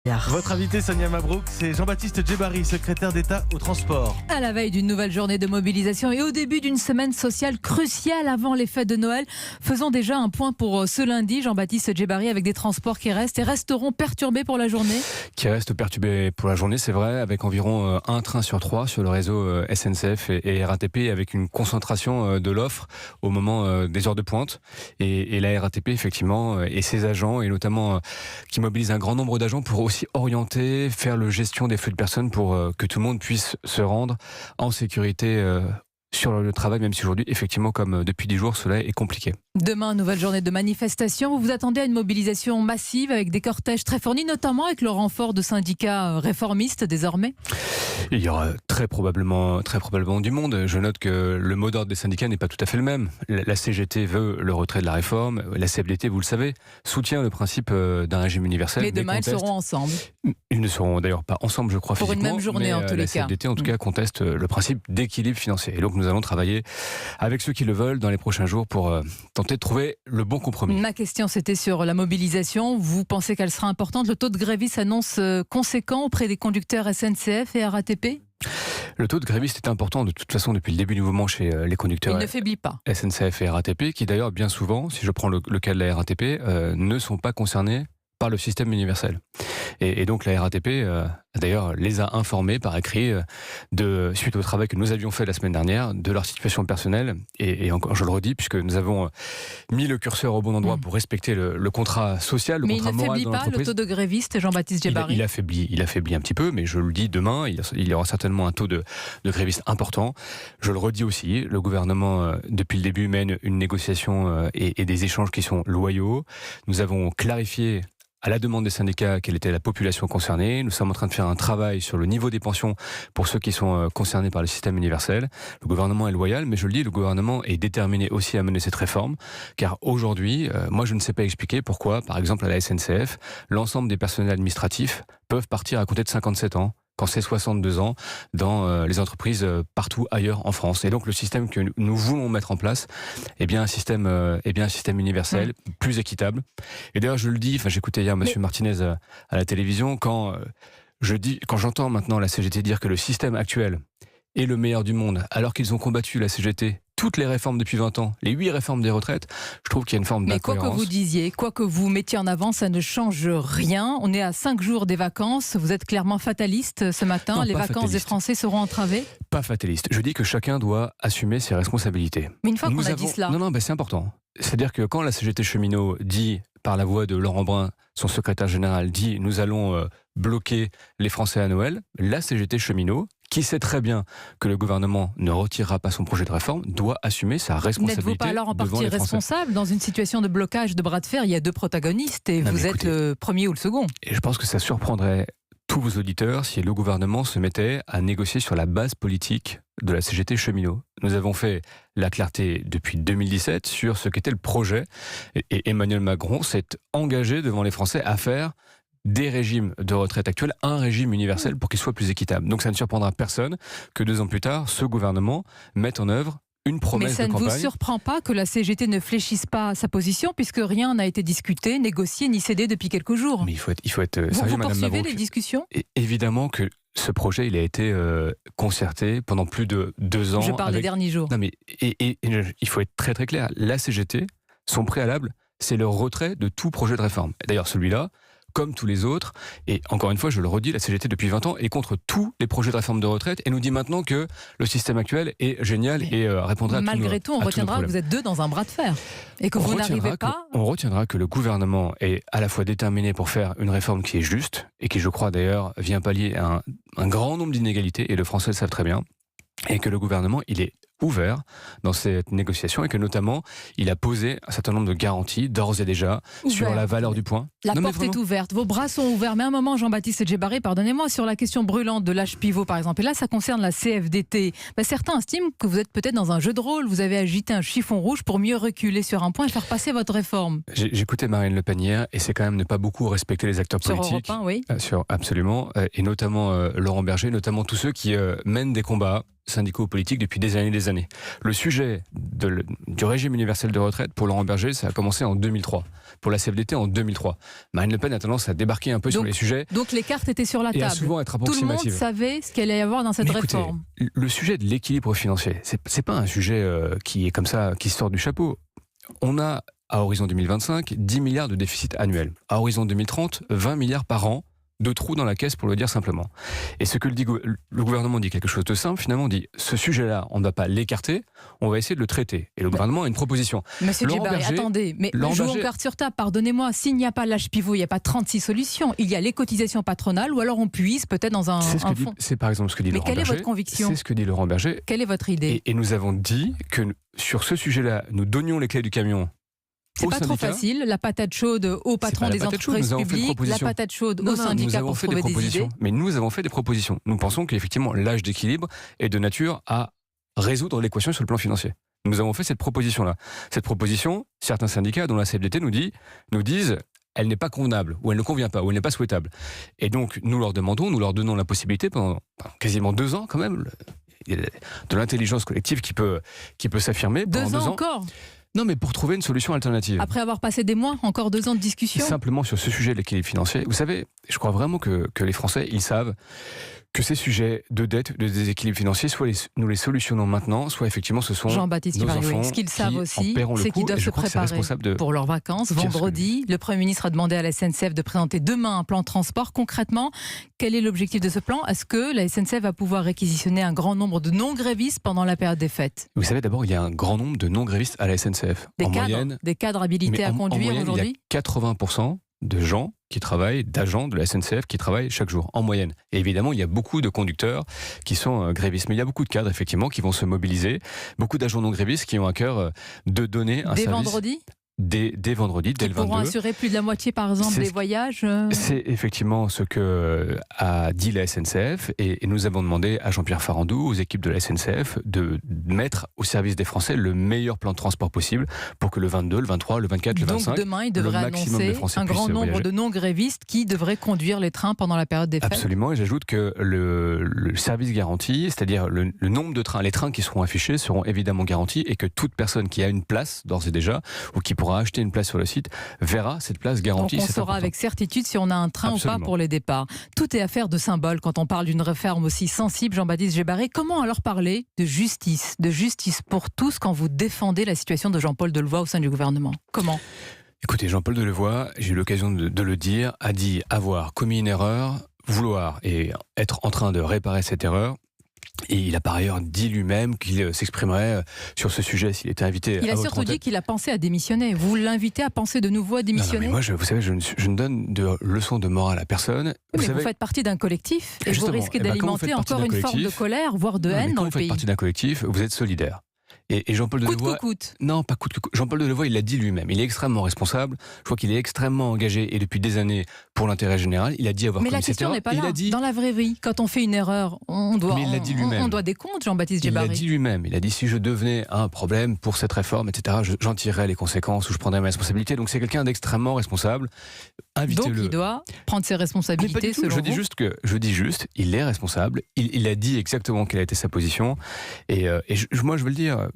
Votre invité Sonia Mabrouk, c'est Jean-Baptiste Djebbari, secrétaire d'État au transport. À la veille d'une nouvelle journée de mobilisation et au début d'une semaine sociale cruciale avant les fêtes de Noël, faisons déjà un point pour ce lundi. Jean-Baptiste Djebbari, avec des transports qui restent et resteront perturbés pour la journée. Qui restent perturbés pour la journée, c'est vrai, avec environ un train sur 3 sur le réseau SNCF et RATP, avec une concentration de l'offre au moment des heures de pointe. Et la RATP, effectivement, et ses agents, et notamment qui mobilisent un grand nombre d'agents pour aussi orienter, faire la gestion des flux de personnes pour que tout le monde puisse se rendre en sécurité sur le travail, même si aujourd'hui, effectivement, comme depuis 10 jours, cela est compliqué. Demain, nouvelle journée de manifestation. Vous vous attendez à une mobilisation massive avec des cortèges très fournis, notamment avec le renfort de syndicats réformistes désormais? Il y aura très probablement du monde. Je note que le mot d'ordre des syndicats n'est pas tout à fait le même. La CGT veut le retrait de la réforme. La CFDT, vous le savez, soutient le principe d'un régime universel. Mais demain, ils seront ensemble. Ils ne seront d'ailleurs pas ensemble, je crois, pour physiquement. Pour une même journée, en tous les cas. La CFDT, en tout cas, conteste le principe d'équilibre financier. Et donc, nous allons travailler avec ceux qui le veulent dans les prochains jours pour tenter de trouver le bon compromis. Ma question, c'était sur la mobilisation. Vous pensez qu'elle sera importante? Le taux de grévistes s'annonce conséquent auprès des conducteurs SNCF et RATP? Le taux de grévistes est important de toute façon depuis le début du mouvement chez les conducteurs. Il ne faiblit pas. SNCF et RATP, qui d'ailleurs bien souvent, si je prends le cas de la RATP, ne sont pas concernés par le système universel. Et donc la RATP, d'ailleurs, les a informés par écrit, suite au travail que nous avions fait la semaine dernière, de leur situation personnelle. Et encore, je le redis, puisque nous avons mis le curseur au bon endroit pour respecter le contrat social, le contrat moral de l'entreprise. Mais il ne faiblit pas le taux de grévistes, Jean-Baptiste Djebbari? Il affaiblit un petit peu, mais je le dis demain, il y aura certainement un taux de grévistes important. Je le redis aussi, le gouvernement, depuis le début, mène une négociation et des échanges qui sont loyaux. Nous avons clarifié à la demande des syndicats quelle était la population concernée. Nous sommes en train de faire un travail sur le niveau des pensions pour ceux qui sont concernés par le système universel. Le gouvernement est loyal, mais je le dis, le gouvernement est déterminé aussi à mener cette réforme, car aujourd'hui, moi je ne sais pas expliquer pourquoi, par exemple à la SNCF, l'ensemble des personnels administratifs peuvent partir à compter de 57 ans, quand c'est 62 ans, dans les entreprises partout ailleurs en France. Et donc le système que nous voulons mettre en place est bien un système universel, plus équitable. Et d'ailleurs, je le dis, j'écoutais hier M. Martinez à la télévision, quand j'entends maintenant la CGT dire que le système actuel est le meilleur du monde, alors qu'ils ont combattu la CGT, toutes les réformes depuis 20 ans, les 8 réformes des retraites, je trouve qu'il y a une forme d'incohérence. Mais quoi que vous disiez, quoi que vous mettiez en avant, ça ne change rien. On est à 5 jours des vacances. Vous êtes clairement fataliste ce matin. Non, les vacances fataliste. Des Français seront entravées? Pas fataliste. Je dis que chacun doit assumer ses responsabilités. Mais une fois qu'on a dit cela... Non, c'est important. C'est-à-dire que quand la CGT cheminot dit, par la voix de Laurent Brun, son secrétaire général, dit « nous allons bloquer les Français à Noël », la CGT cheminot, qui sait très bien que le gouvernement ne retirera pas son projet de réforme, doit assumer sa responsabilité. N'êtes-vous pas alors en partie responsable dans une situation de blocage, de bras de fer? Il y a 2 protagonistes et vous êtes le premier ou le second. Et je pense que ça surprendrait tous vos auditeurs si le gouvernement se mettait à négocier sur la base politique de la CGT cheminot. Nous avons fait la clarté depuis 2017 sur ce qu'était le projet, et Emmanuel Macron s'est engagé devant les Français à faire des régimes de retraite actuels, un régime universel pour qu'il soit plus équitable. Donc ça ne surprendra personne que 2 ans plus tard, ce gouvernement mette en œuvre une promesse de campagne. Mais ça ne vous surprend pas que la CGT ne fléchisse pas sa position, puisque rien n'a été discuté, négocié ni cédé depuis quelques jours? Mais il faut être sérieux, Madame Mabrouk. Vous poursuivez les discussions? Et évidemment que ce projet, il a été concerté pendant plus de 2 ans. Je parle des derniers jours. Non mais il faut être très très clair. La CGT, son préalable, c'est le retrait de tout projet de réforme. D'ailleurs, celui-là, comme tous les autres, et encore une fois, je le redis, la CGT depuis 20 ans est contre tous les projets de réforme de retraite et nous dit maintenant que le système actuel est génial et répondra à tous nos problèmes. Malgré tout, on retiendra que vous êtes 2 dans un bras de fer et que vous n'arrivez pas... On retiendra que le gouvernement est à la fois déterminé pour faire une réforme qui est juste et qui, je crois d'ailleurs, vient pallier un grand nombre d'inégalités, et les Français le savent très bien, et que le gouvernement, il est ouvert dans cette négociation et que notamment il a posé un certain nombre de garanties d'ores et déjà sur la valeur du point. La porte est ouverte, vos bras sont ouverts, mais à un moment, Jean-Baptiste Djebbari, pardonnez-moi, sur la question brûlante de l'âge pivot par exemple, et là ça concerne la CFDT, certains estiment que vous êtes peut-être dans un jeu de rôle, vous avez agité un chiffon rouge pour mieux reculer sur un point et faire passer votre réforme. J'écoutais Marine Le Pen hier, et c'est quand même ne pas beaucoup respecter les acteurs politiques. Sur Europe 1, oui. Absolument, et notamment Laurent Berger, notamment tous ceux qui mènent des combats syndicaux politiques depuis des années et des années. Le sujet du régime universel de retraite pour Laurent Berger, ça a commencé en 2003. Pour la CFDT en 2003. Marine Le Pen a tendance à débarquer un peu sur les sujets. Donc les cartes étaient sur la table. Et à souvent être approximative. Tout le monde savait ce qu'il allait y avoir dans cette réforme. Le sujet de l'équilibre financier, c'est pas un sujet qui est comme ça, qui sort du chapeau. On a, à horizon 2025, 10 milliards de déficit annuel. À horizon 2030, 20 milliards par an de trous dans la caisse, pour le dire simplement. Et ce que le gouvernement dit quelque chose de simple, finalement, dit ce sujet-là, on ne va pas l'écarter, on va essayer de le traiter. Et le gouvernement a une proposition. Monsieur Djebbari, attendez, mais jouons carte sur table, pardonnez-moi, s'il n'y a pas l'âge pivot, il n'y a pas 36 solutions. Il y a les cotisations patronales, ou alors on puise peut-être dans un fonds. C'est par exemple ce que dit Laurent Berger. Mais quelle est votre conviction ? C'est ce que dit Laurent Berger. Quelle est votre idée ? Et nous avons dit que sur ce sujet-là, nous donnions les clés du camion. C'est pas trop facile, la patate chaude aux patrons des entreprises publiques, la patate chaude aux syndicats pour trouver des idées. Mais nous avons fait des propositions. Nous pensons qu'effectivement l'âge d'équilibre est de nature à résoudre l'équation sur le plan financier. Nous avons fait cette proposition-là. Cette proposition, certains syndicats, dont la CFDT, nous disent elle n'est pas convenable, ou elle ne convient pas, ou elle n'est pas souhaitable. Et donc nous leur donnons la possibilité pendant quasiment 2 ans quand même, de l'intelligence collective qui peut s'affirmer. 2 ans encore ? Non, mais pour trouver une solution alternative. Après avoir passé des mois, encore 2 ans de discussion ? Simplement sur ce sujet de l'équilibre financier. Vous savez, je crois vraiment que les Français, ils savent que ces sujets de dette, de déséquilibre financier, soit nous les solutionnons maintenant, soit effectivement ce sont Jean-Baptiste nos Djebbari, enfants ce qu'ils savent aussi, c'est qu'ils doivent se préparer pour leurs vacances. Vendredi, le Premier ministre a demandé à la SNCF de présenter demain un plan de transport. Concrètement, quel est l'objectif de ce plan ? Est-ce que la SNCF va pouvoir réquisitionner un grand nombre de non-grévistes pendant la période des fêtes ? Vous savez, d'abord, il y a un grand nombre de non-grévistes à la SNCF. Des cadres habilités à conduire aujourd'hui ? Il y a 80% de gens d'agents de la SNCF qui travaillent chaque jour, en moyenne. Et évidemment, il y a beaucoup de conducteurs qui sont grévistes, mais il y a beaucoup de cadres, effectivement, qui vont se mobiliser, beaucoup d'agents non grévistes qui ont à cœur de donner un service. Dès vendredi ? Dès vendredi, dès le 22. Qui pourront assurer plus de la moitié, par exemple, des voyages C'est effectivement ce que a dit la SNCF, et nous avons demandé à Jean-Pierre Farandou, aux équipes de la SNCF, de mettre au service des Français le meilleur plan de transport possible pour que le 22, le 23, le 24, le 25... Donc demain, il devrait annoncer un grand nombre de non-grévistes qui devraient conduire les trains pendant la période des fêtes. Absolument, et j'ajoute que le service garanti, c'est-à-dire le nombre de trains, les trains qui seront affichés seront évidemment garantis, et que toute personne qui a une place, d'ores et déjà, ou qui pourra acheter une place sur le site, verra cette place garantie. Donc on saura avec certitude si on a un train ou pas pour les départs. Tout est affaire de symbole quand on parle d'une réforme aussi sensible, Jean-Baptiste Djebbari. Comment alors parler de justice pour tous quand vous défendez la situation de Jean-Paul Delevoye au sein du gouvernement ? Comment ? Écoutez, Jean-Paul Delevoye, j'ai eu l'occasion de le dire, a dit avoir commis une erreur, vouloir et être en train de réparer cette erreur. Et il a par ailleurs dit lui-même qu'il s'exprimerait sur ce sujet s'il était invité. Il a surtout dit qu'il a pensé à démissionner. Vous l'invitez à penser de nouveau à démissionner ? Non, mais moi, vous savez, je ne donne de leçons de morale à personne. Oui, vous faites partie d'un collectif et vous risquez d'alimenter encore une forme de colère, voire de haine dans le pays. Quand vous faites partie d'un collectif, vous êtes solidaire. Et Jean-Paul Delevoye... Coûte. Non, pas coûte que coûte. Jean-Paul Delevoye, il l'a dit lui-même. Il est extrêmement responsable. Je crois qu'il est extrêmement engagé, et depuis des années, pour l'intérêt général. Il a dit avoir commis cette erreur. Mais la question n'est pas là. Dans la vraie vie, quand on fait une erreur, on doit des comptes, Jean-Baptiste Djebbari. Il l'a dit lui-même. Il a dit, si je devenais un problème pour cette réforme, etc., j'en tirerais les conséquences, ou je prendrais mes responsabilités. Donc c'est quelqu'un d'extrêmement responsable. Invitez-le. Donc il doit prendre ses responsabilités, selon vous. Je dis juste, il est responsable. Il a dit exactement quelle a été sa position. Et moi, je veux le dire...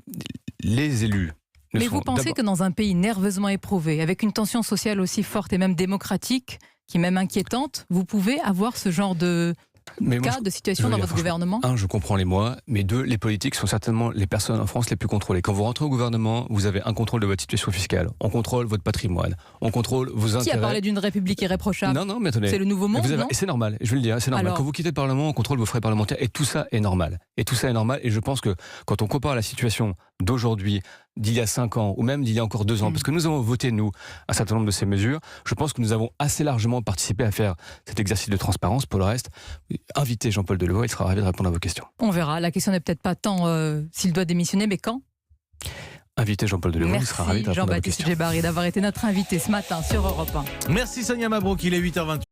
Les élus. Mais vous pensez que dans un pays nerveusement éprouvé, avec une tension sociale aussi forte et même démocratique, qui est même inquiétante, vous pouvez avoir ce genre de situation dans votre gouvernement ? 1, je comprends les mois, mais 2, les politiques sont certainement les personnes en France les plus contrôlées. Quand vous rentrez au gouvernement, vous avez un contrôle de votre situation fiscale, on contrôle votre patrimoine, on contrôle vos intérêts. Qui a parlé d'une république irréprochable ? Non, mais attendez. C'est le nouveau monde, non ? C'est normal, je vais le dire, c'est normal. Quand vous quittez le Parlement, on contrôle vos frais parlementaires, et tout ça est normal. Et je pense que quand on compare la situation d'aujourd'hui, d'il y a 5 ans, ou même d'il y a encore 2 ans, parce que nous avons voté, nous, un certain nombre de ces mesures, je pense que nous avons assez largement participé à faire cet exercice de transparence. Pour le reste, invitez Jean-Paul Delevoye, il sera ravi de répondre à vos questions. On verra, la question n'est peut-être pas tant s'il doit démissionner, mais quand ? Invitez Jean-Paul Delevoye, il sera ravi de répondre à vos questions. Merci Jean-Baptiste Djebbari d'avoir été notre invité ce matin sur Europe 1. Merci Sonia Mabrouk, il est 8h28.